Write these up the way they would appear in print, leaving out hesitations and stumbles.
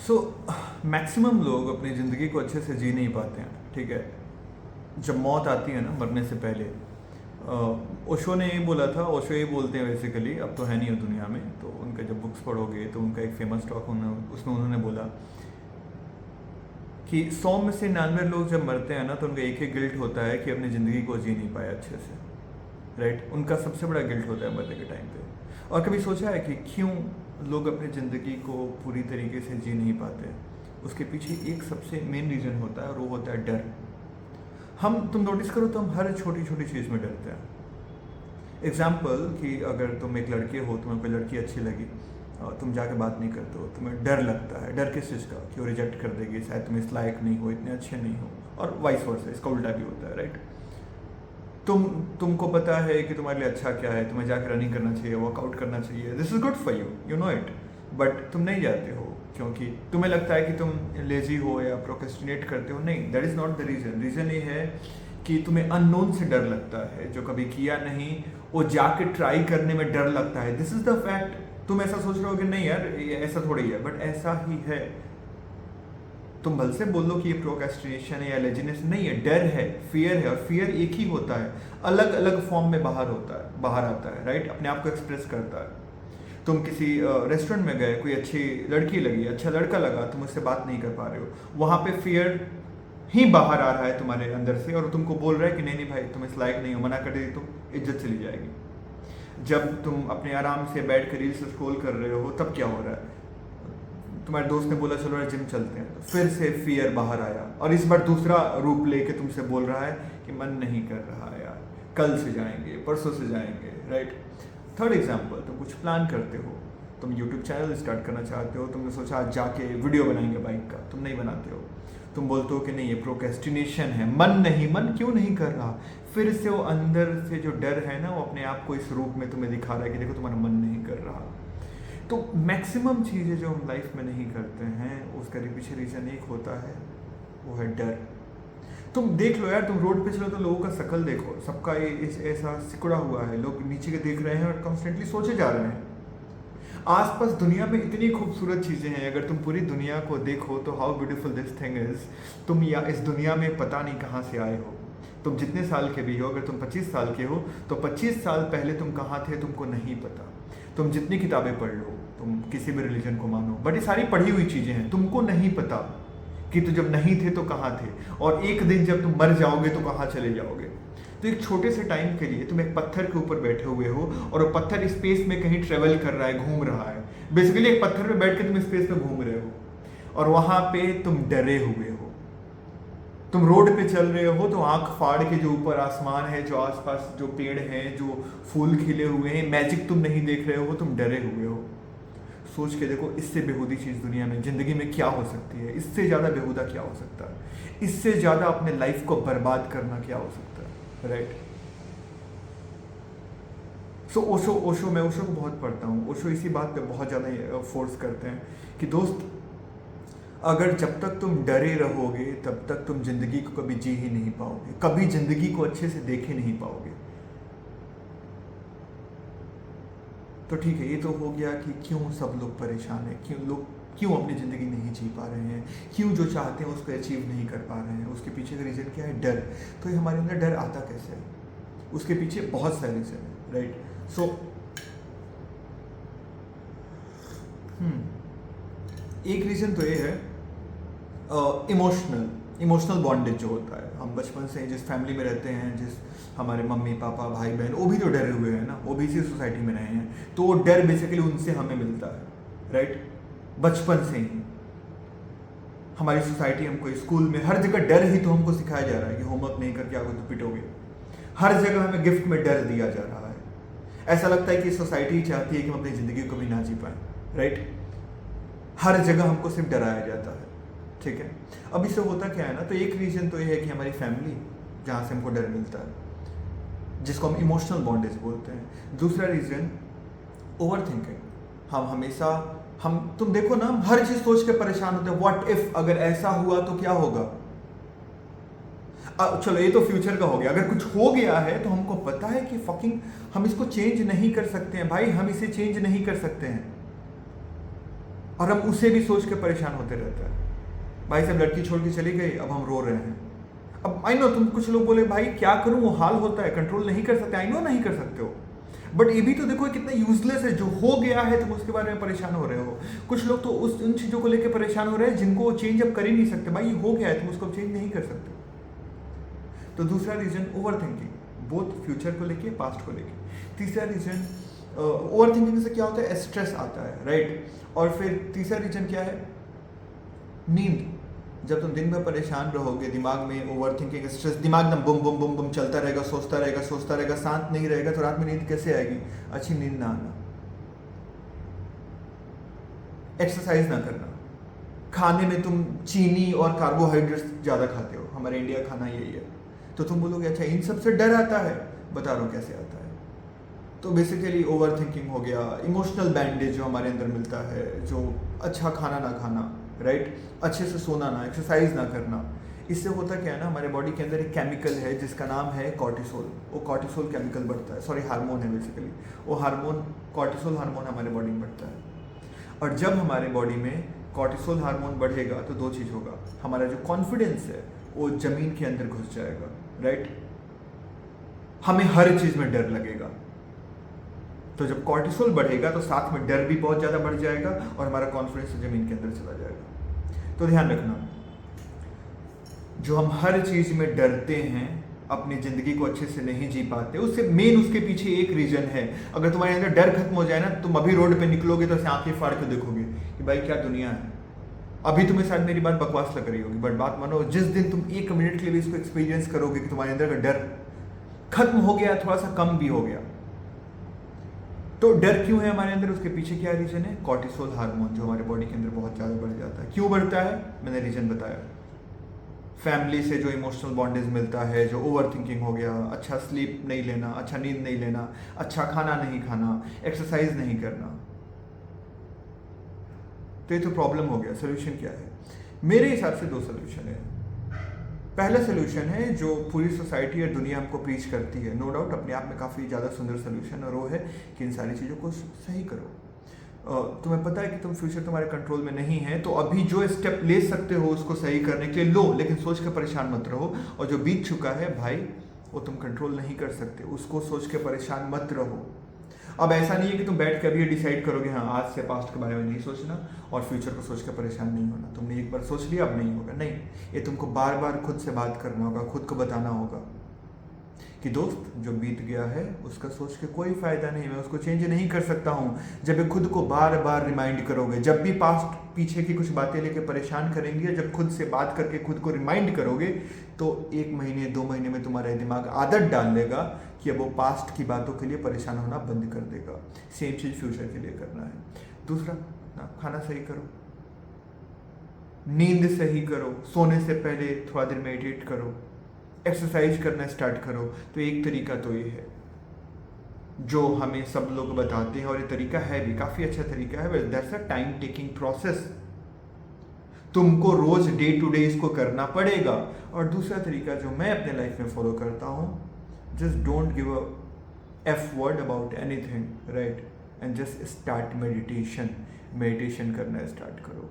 So maximum लोग अपनी ज़िंदगी को अच्छे से जी नहीं पाते हैं, ठीक है। जब मौत आती है ना, मरने से पहले, ओशो ने ये बोला था, ओशो ये बोलते हैं बेसिकली, अब तो है नहीं है दुनिया में, तो उनका जब बुक्स पढ़ोगे तो उनका एक फेमस टॉक उसमें उन्होंने बोला कि 100 में से 99 लोग जब मरते हैं ना, तो उनका एक ही गिल्ट होता है कि अपनी ज़िंदगी को जी नहीं पाया अच्छे से, राइट। उनका सबसे बड़ा गिल्ट होता है मरने के टाइम पे। और कभी सोचा है कि क्यों लोग अपनी ज़िंदगी को पूरी तरीके से जी नहीं पाते? उसके पीछे एक सबसे मेन रीज़न होता है, और वो होता है डर। तुम नोटिस करो तो हम हर छोटी छोटी चीज़ में डरते हैं। एग्जाम्पल कि अगर तुम एक लड़के हो, तुम्हें कोई लड़की अच्छी लगी, और तुम जाके बात नहीं करते हो, तुम्हें डर लगता है। डर किस चीज़ का? कि वो रिजेक्ट कर देगी, शायद तुम इस लायक नहीं हो, इतने अच्छे नहीं हो, और वाइस वर्सा, इसका उल्टा भी होता है, राइट। तुमको पता है कि तुम्हारे लिए अच्छा क्या है, तुम्हें जाकर रनिंग करना चाहिए, वर्कआउट करना चाहिए, this is good for you, you know it, but तुम नहीं जाते हो क्योंकि तुम्हें लगता है कि तुम लेजी हो या प्रोक्रेस्टिनेट करते हो। नहीं, that is not the reason. Reason ये है कि तुम्हें अननोन से डर लगता है, जो कभी किया नहीं, वो जाके ट्राई करने में डर लगता है। This is the fact. तुम ऐसा सोच रहे हो कि नहीं यार ये ऐसा थोड़ी है, बट ऐसा ही है। तुम भल से बोल लो कि ये प्रोक्रेस्टिनेशन है या लेजीनेस, नहीं है, डर है, फियर है। और फियर एक ही होता है, अलग अलग फॉर्म में बाहर आता है, राइट, अपने आप को एक्सप्रेस करता है। तुम किसी रेस्टोरेंट में गए, कोई अच्छी लड़की लगी, अच्छा लड़का लगा, तुम उससे बात नहीं कर पा रहे हो, वहाँ पे फियर ही बाहर आ रहा है तुम्हारे अंदर से, और तुमको बोल रहा है कि नहीं नहीं भाई तुम इस लायक नहीं हो, मना कर दे तो इज्जत चली जाएगी। जब तुम अपने आराम से बैठ कर रील्स स्क्रॉल कर रहे हो, तब क्या हो रहा है? तुम्हारे दोस्त ने बोला चलो यार जिम चलते हैं, तो फिर से फियर बाहर आया, और इस बार दूसरा रूप लेके तुमसे बोल रहा है कि मन नहीं कर रहा है यार, कल से जाएंगे, परसों से जाएंगे, राइट। थर्ड एग्जाम्पल, तुम कुछ प्लान करते हो, तुम यूट्यूब चैनल स्टार्ट करना चाहते हो, तुमने सोचा आज जाके वीडियो बनाएंगे बाइक का, तुम नहीं बनाते हो। तुम बोलते हो कि नहीं ये प्रोक्रेस्टिनेशन है, मन क्यों नहीं कर रहा? फिर से वो अंदर से जो डर है ना, वो अपने आप को इस रूप में तुम्हें दिखा रहा है कि देखो तुम्हारा मन नहीं कर रहा। तो मैक्सिमम चीज़ें जो हम लाइफ में नहीं करते हैं, उसका पीछे रीज़न एक होता है, वो है डर। तुम देख लो यार, तुम रोड पे चलो तो लोगों का शक्ल देखो, सबका ये ऐसा सिकुड़ा हुआ है, लोग नीचे के देख रहे हैं और कॉन्स्टेंटली सोचे जा रहे हैं। आसपास दुनिया में इतनी खूबसूरत चीज़ें हैं, अगर तुम पूरी दुनिया को देखो तो how beautiful this thing is. तुम या इस दुनिया में पता नहीं कहाँ से आए हो। तुम जितने साल के भी हो, अगर तुम 25 साल के हो तो 25 साल पहले तुम कहाँ थे तुमको नहीं पता। तुम जितनी किताबें पढ़ लो, तुम किसी भी रिलीजन को मानो, बट ये सारी पढ़ी हुई चीज़ें हैं, तुमको नहीं पता कि तो जब नहीं थे तो कहाँ थे, और एक दिन जब तुम मर जाओगे तो कहाँ चले जाओगे। तो एक छोटे से टाइम के लिए तुम एक पत्थर के ऊपर बैठे हुए हो, और वो पत्थर स्पेस में कहीं ट्रेवल कर रहा है, घूम रहा है। बेसिकली एक पत्थर पे बैठ के तुम स्पेस में घूम रहे हो, और वहां पे तुम डरे हुए हो। तुम रोड पे चल रहे हो तो आंख फाड़ के जो ऊपर आसमान है, जो आसपास जो पेड़ हैं, जो फूल खिले हुए हैं, मैजिक तुम नहीं देख रहे हो, तुम डरे हुए हो। सोच के देखो, इससे बेहूदी चीज़ दुनिया में ज़िंदगी में क्या हो सकती है? इससे ज़्यादा बेहूदा क्या हो सकता है? इससे ज़्यादा अपने लाइफ को बर्बाद करना क्या हो सकता है, राइट। सो ओशो मैं ओशो को बहुत पढ़ता हूँ। ओशो इसी बात पे बहुत ज़्यादा फोर्स करते हैं कि दोस्त, अगर जब तक तुम डरे रहोगे तब तक तुम जिंदगी को कभी जी ही नहीं पाओगे, कभी जिंदगी को अच्छे से देख ही नहीं पाओगे। तो ठीक है, ये तो हो गया कि क्यों सब लोग परेशान हैं, क्यों अपनी ज़िंदगी नहीं जी पा रहे हैं, क्यों जो चाहते हैं उसको अचीव नहीं कर पा रहे हैं। उसके पीछे का रीज़न क्या है? डर। तो ये हमारे अंदर डर आता कैसे है? उसके पीछे बहुत सारे रीज़न है, राइट। सो एक रीज़न तो ये है इमोशनल बॉन्डेज जो होता है। हम बचपन से जिस फैमिली में रहते हैं, जिस हमारे मम्मी पापा भाई बहन, वो भी तो डरे हुए हैं ना, वो भी इसी सोसाइटी में रहे हैं, तो वो डर बेसिकली उनसे हमें मिलता है, राइट। बचपन से ही हमारी सोसाइटी हमको स्कूल में हर जगह डर ही तो हमको सिखाया जा रहा है कि होमवर्क नहीं करके आओगे तो पिटोगे। हर जगह हमें गिफ्ट में डर दिया जा रहा है। ऐसा लगता है कि सोसाइटी ही चाहती है कि हम अपनी ज़िंदगी को भी ना जी पाए, राइट। हर जगह हमको सिर्फ डराया जाता है, ठीक है। अब इससे होता क्या है ना, तो एक रीज़न तो ये है कि हमारी फैमिली, जहाँ से हमको डर मिलता है, जिसको हम इमोशनल बॉन्डेज बोलते हैं। दूसरा रीज़न ओवर थिंकिंग। हम हमेशा तुम देखो ना, हम हर चीज़ सोच के परेशान होते हैं। व्हाट इफ, अगर ऐसा हुआ तो क्या होगा? चलो ये तो फ्यूचर का हो गया, अगर कुछ हो गया है तो हमको पता है कि फकिंग हम इसको चेंज नहीं कर सकते हैं भाई, हम इसे चेंज नहीं कर सकते हैं। और हम उसे भी सोच के परेशान होते रहते हैं। भाई साहब लड़की छोड़ के चली गई, अब हम रो रहे हैं। अब आई नो तुम कुछ लोग बोले भाई क्या करूं, वो हाल होता है, कंट्रोल नहीं कर सकते। आई नो नहीं कर सकते हो, बट ये भी तो देखो कितना यूजलेस है। जो हो गया है तुम उसके बारे में परेशान हो रहे हो। कुछ लोग तो उन चीज़ों को लेकर परेशान हो रहे हैं जिनको चेंज अब कर ही नहीं सकते। भाई ये हो गया है, तुम उसको चेंज नहीं कर सकते। तो दूसरा reason over thinking, both future को लेके पास्ट को लेके। तीसरा रीजन ओवर थिंकिंग से क्या होता है, स्ट्रेस आता है, राइट। और फिर तीसरा रीजन क्या है, नींद। जब तुम दिन में परेशान रहोगे, दिमाग में ओवर थिंकिंग, स्ट्रेस, दिमाग एकदम बुम बुम बुम बुम चलता रहेगा, सोचता रहेगा, शांत नहीं रहेगा, तो रात में नींद कैसे आएगी, अच्छी नींद ना आना। एक्सरसाइज ना करना, खाने में तुम चीनी और कार्बोहाइड्रेट्स ज़्यादा खाते हो, हमारे इंडिया खाना यही है। तो तुम बोलोगे अच्छा इन सब से डर आता है, बता रहा हूँ कैसे आता है। तो बेसिकली ओवर थिंकिंग हो गया, इमोशनल बैंडेज जो हमारे अंदर मिलता है, जो अच्छा खाना ना खाना, राइट, अच्छे से सोना ना, एक्सरसाइज ना करना। इससे होता क्या है ना, हमारे बॉडी के अंदर एक केमिकल है जिसका नाम है कॉर्टिसोल। वो कॉर्टिसोल केमिकल बढ़ता है, सॉरी हार्मोन है बेसिकली। वो हार्मोन, कॉर्टिसोल हार्मोन हमारे बॉडी में बढ़ता है। और जब हमारे बॉडी में कॉर्टिसोल हार्मोन बढ़ेगा तो दो चीज़ होगा, हमारा जो कॉन्फिडेंस है वो ज़मीन के अंदर घुस जाएगा, राइट। हमें हर चीज़ में डर लगेगा। तो जब कॉर्टिसोल बढ़ेगा तो साथ में डर भी बहुत ज़्यादा बढ़ जाएगा और हमारा कॉन्फिडेंस ज़मीन के अंदर चला जाएगा। तो ध्यान रखना, जो हम हर चीज़ में डरते हैं, अपनी ज़िंदगी को अच्छे से नहीं जी पाते, उससे मेन उसके पीछे एक रीज़न है। अगर तुम्हारे अंदर डर खत्म हो जाए ना, तुम अभी रोड पे निकलोगे तो ऐसे आंखें फाड़ के देखोगे कि भाई क्या दुनिया है। अभी तुम्हें शायद मेरी बात बकवास लग रही होगी, बट बात मानो, जिस दिन तुम 1 मिनट के लिए इसको एक्सपीरियंस करोगे कि तुम्हारे अंदर का डर खत्म हो गया, थोड़ा सा कम भी हो गया। तो डर क्यों है हमारे अंदर, उसके पीछे क्या रीज़न है, कॉर्टिसोल हार्मोन जो हमारे बॉडी के अंदर बहुत ज़्यादा बढ़ जाता है। क्यों बढ़ता है, मैंने रीज़न बताया। फैमिली से जो इमोशनल बॉन्डेज मिलता है, जो ओवर थिंकिंग हो गया, अच्छा स्लीप नहीं लेना, अच्छा नींद नहीं लेना, अच्छा खाना नहीं खाना, एक्सरसाइज नहीं करना, तो ये तो प्रॉब्लम हो गया। सोल्यूशन क्या है, मेरे हिसाब से 2 सोल्यूशन है। पहला सोल्यूशन है जो पूरी सोसाइटी और दुनिया हमको प्रीच करती है, नो डाउट अपने आप में काफ़ी ज़्यादा सुंदर सोल्यूशन, और वो है कि इन सारी चीज़ों को सही करो। तुम्हें पता है कि तुम फ्यूचर तुम्हारे कंट्रोल में नहीं है, तो अभी जो स्टेप ले सकते हो उसको सही करने के लिए लो, लेकिन सोच कर परेशान मत रहो। और जो बीत चुका है भाई, वो तुम कंट्रोल नहीं कर सकते, उसको सोच के परेशान मत रहो। अब ऐसा नहीं है कि तुम बैठ कर अभी डिसाइड करोगे हाँ आज से पास्ट के बारे में नहीं सोचना और फ्यूचर को सोच कर परेशान नहीं होना। तुमने एक बार सोच लिया, अब नहीं होगा, नहीं। ये तुमको बार बार खुद से बात करना होगा, खुद को बताना होगा कि दोस्त जो बीत गया है उसका सोच के कोई फ़ायदा नहीं, मैं उसको चेंज नहीं कर सकता हूँ। जब ये खुद को बार बार रिमाइंड करोगे, जब भी पास्ट पीछे की कुछ बातें लेके परेशान करेंगे, जब खुद से बात करके खुद को रिमाइंड करोगे, तो 1 महीने 2 महीने में तुम्हारा दिमाग आदत डाल लेगा कि अब वो पास्ट की बातों के लिए परेशान होना बंद कर देगा। सेम चीज़ फ्यूचर के लिए करना है। दूसरा, खाना सही करो, नींद सही करो, सोने से पहले थोड़ा देर मेडिटेट करो, एक्सरसाइज करना स्टार्ट करो। तो एक तरीका तो ये है जो हमें सब लोग बताते हैं, और ये तरीका है भी काफ़ी अच्छा तरीका है, that's a time taking process. तुमको रोज डे टू डे इसको करना पड़ेगा। और दूसरा तरीका जो मैं अपने लाइफ में फॉलो करता हूँ, just don't give a F word about anything, right, and just start meditation करना स्टार्ट करो।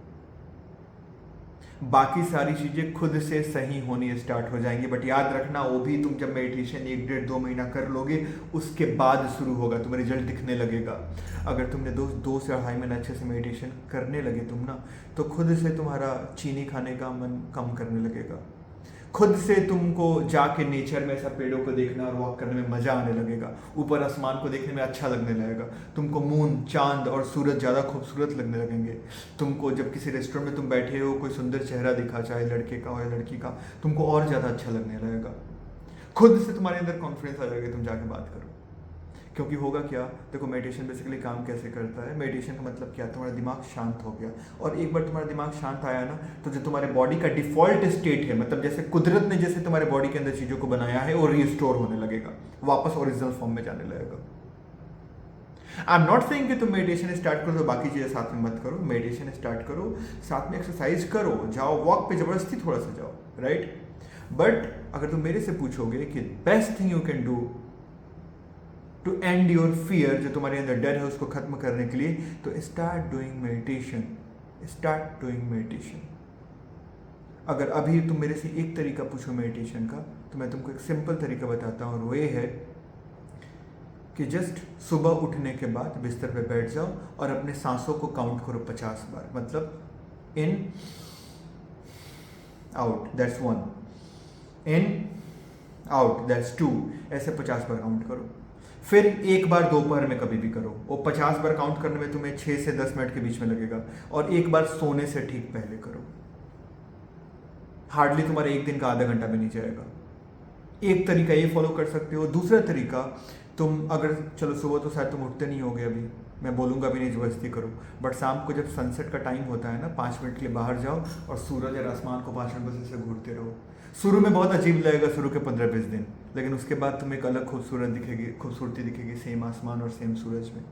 बाकी सारी चीज़ें खुद से सही होनी स्टार्ट हो जाएंगी। बट याद रखना, वो भी तुम जब मेडिटेशन 1 डेढ़ 2 महीना कर लोगे उसके बाद शुरू होगा, तुम्हें रिजल्ट दिखने लगेगा। अगर तुमने 2 से 2.5 महीने अच्छे से मेडिटेशन करने लगे तुम ना, तो खुद से तुम्हारा चीनी खाने का मन कम करने लगेगा। खुद से तुमको जाके नेचर में ऐसा पेड़ों को देखना और वॉक करने में मज़ा आने लगेगा। ऊपर आसमान को देखने में अच्छा लगने लगेगा। तुमको मून, चांद और सूरज ज़्यादा खूबसूरत लगने लगेंगे। तुमको जब किसी रेस्टोरेंट में तुम बैठे हो, कोई सुंदर चेहरा दिखा, चाहे लड़के का हो या लड़की का, तुमको और ज़्यादा अच्छा लगने लगेगा। खुद से तुम्हारे अंदर कॉन्फिडेंस आ जाएगा, तुम जाके बात करो। क्योंकि होगा क्या, देखो मेडिटेशन बेसिकली काम कैसे करता है। मेडिटेशन का मतलब क्या है, तुम्हारा दिमाग शांत हो गया, और एक बार तुम्हारा दिमाग शांत आया ना, तो जो तुम्हारे बॉडी का डिफॉल्ट स्टेट है, मतलब जैसे कुदरत ने जैसे तुम्हारे बॉडी के अंदर चीज़ों को बनाया है, वो रिस्टोर होने लगेगा, वापस ओरिजिनल फॉर्म में जाने लगेगा। आई एम नॉट सेइंग कि तुम मेडिटेशन स्टार्ट करो तो बाकी चीज़ें साथ में मत करो। मेडिटेशन स्टार्ट करो, साथ में एक्सरसाइज करो, जाओ वॉक पे ज़बरदस्ती थोड़ा सा जाओ, राइट। बट अगर तुम मेरे से पूछोगे कि best thing you can do to end your fear, जो तुम्हारे अंदर डर है उसको खत्म करने के लिए, तो start doing meditation. Start doing meditation. अगर अभी तुम मेरे से एक तरीका पूछो मेडिटेशन का, तो मैं तुमको एक सिंपल तरीका बताता हूँ, और वो ये है कि जस्ट सुबह उठने के बाद बिस्तर पे बैठ जाओ और अपने सांसों को काउंट करो 50 बार। मतलब in out that's 1, in out that's 2, ऐसे 50 बार काउंट करो। फिर एक बार दोपहर में कभी भी करो, वो 50 बार काउंट करने में तुम्हें 6 से 10 मिनट के बीच में लगेगा, और एक बार सोने से ठीक पहले करो। हार्डली तुम्हारा एक दिन का आधा घंटा भी नहीं जाएगा। एक तरीका ये फॉलो कर सकते हो। दूसरा तरीका, तुम अगर चलो सुबह तो शायद तुम उठते नहीं होगे, अभी मैं बोलूँगा भी नहीं ज़बरदस्ती करो, बट शाम को जब सनसेट का टाइम होता है ना, 5 मिनट के लिए बाहर जाओ और सूरज और आसमान को 5 मिनट बस ऐसे घूरते रहो। शुरू में बहुत अजीब लगेगा, शुरू के 15-20 दिन, लेकिन उसके बाद तुम्हें एक अलग खूबसूरती दिखेगी सेम आसमान और सेम सूरज में।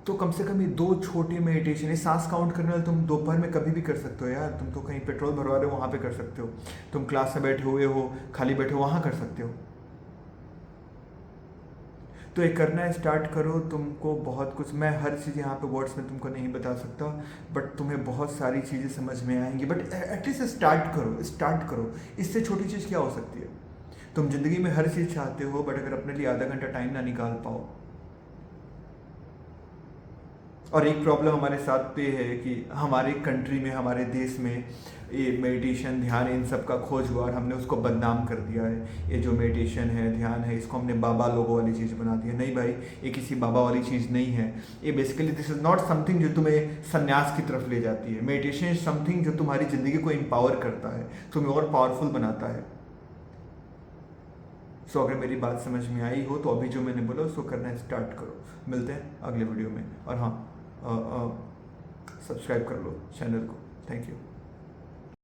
तो कम से कम ये 2 छोटे मेडिटेशन, ये सांस काउंट करने वाले तुम दोपहर में कभी भी कर सकते हो यार। तुम तो कहीं पेट्रोल भरवा रहे हो वहाँ पे कर सकते हो, तुम क्लास में बैठे हुए हो, खाली बैठे हो, वहाँ कर सकते हो। तो ये करना स्टार्ट करो, तुमको बहुत कुछ, मैं हर चीज़ यहाँ पे वर्ड्स में तुमको नहीं बता सकता, बट तुम्हें बहुत सारी चीज़ें समझ में आएंगी। बट एटलीस्ट स्टार्ट करो। इससे छोटी चीज़ क्या हो सकती है? तुम जिंदगी में हर चीज़ चाहते हो, बट अगर अपने लिए आधा घंटा टाइम ना निकाल पाओ। और एक प्रॉब्लम हमारे साथ पे है कि हमारे कंट्री में, हमारे देश में ये मेडिटेशन, ध्यान, इन सब का खोज हुआ और हमने उसको बदनाम कर दिया है। ये जो मेडिटेशन है, ध्यान है, इसको हमने बाबा लोगों वाली चीज़ बना दी है। नहीं भाई, ये किसी बाबा वाली चीज़ नहीं है। ये basically this is not something जो तुम्हें संन्यास की तरफ ले जाती है। मेडिटेशन इज समथिंग जो तुम्हारी ज़िंदगी को एम्पावर करता है, तुम्हें और पावरफुल बनाता है। सो अगर मेरी बात समझ में आई हो तो अभी जो मैंने बोला उसको करना स्टार्ट करो। मिलते हैं अगले वीडियो में, और हाँ, सब्सक्राइब कर लो चैनल को। Thank you.